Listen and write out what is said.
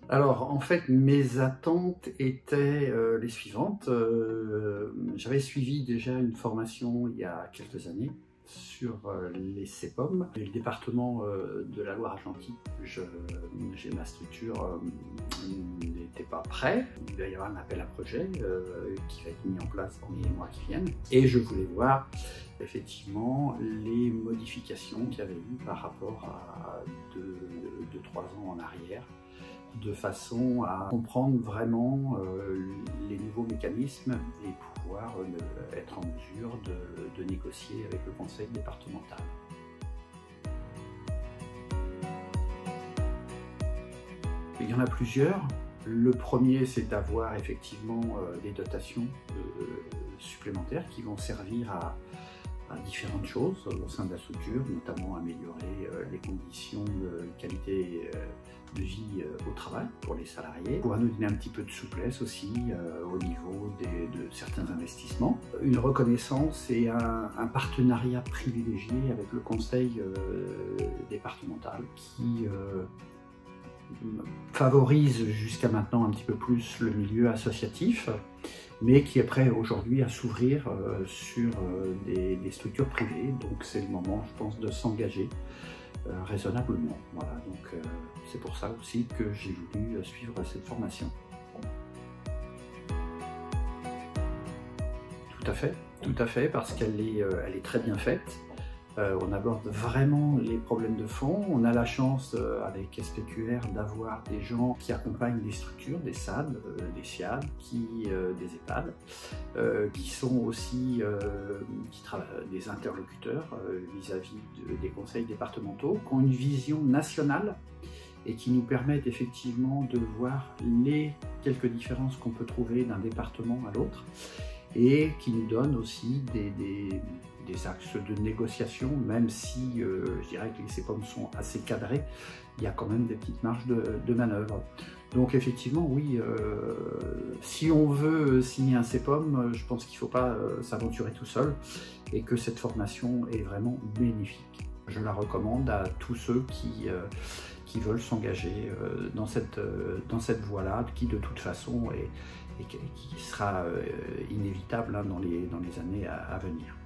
Alors, en fait, mes attentes étaient les suivantes. J'avais suivi déjà une formation il y a quelques années sur les CEPOM. Et le département de la Loire-Atlantique, j'ai ma structure, n'était pas prêt. Il va y avoir un appel à projet qui va être mis en place dans les mois qui viennent. Et je voulais voir effectivement les modifications qu'il y avait eu par rapport à 2-3 ans en arrière, de façon à comprendre vraiment les nouveaux mécanismes et pouvoir être en mesure de négocier avec le conseil départemental. Il y en a plusieurs. Le premier, c'est d'avoir effectivement des dotations supplémentaires qui vont servir à différentes choses au sein de la structure, notamment améliorer les conditions de qualité de vie au travail pour les salariés, pouvoir nous donner un petit peu de souplesse aussi au niveau de certains investissements. Une reconnaissance et un partenariat privilégié avec le conseil départemental qui favorise jusqu'à maintenant un petit peu plus le milieu associatif, mais qui est prêt aujourd'hui à s'ouvrir sur des structures privées. Donc c'est le moment, je pense, de s'engager raisonnablement. Voilà, donc c'est pour ça aussi que j'ai voulu suivre cette formation. Tout à fait, parce qu'elle est très bien faite. On aborde vraiment les problèmes de fond. On a la chance avec SPQR d'avoir des gens qui accompagnent des structures, des SAD, des SIAD, des EHPAD, qui sont aussi des interlocuteurs vis-à-vis des conseils départementaux, qui ont une vision nationale et qui nous permettent effectivement de voir les quelques différences qu'on peut trouver d'un département à l'autre, et qui nous donnent aussi des axes de négociation, même si je dirais que les CEPOM sont assez cadrés, il y a quand même des petites marges de manœuvre. Donc effectivement, oui, si on veut signer un CEPOM, je pense qu'il ne faut pas s'aventurer tout seul, et que cette formation est vraiment bénéfique. Je la recommande à tous ceux qui veulent s'engager dans cette voie-là, qui de toute façon qui sera inévitable dans les années à venir.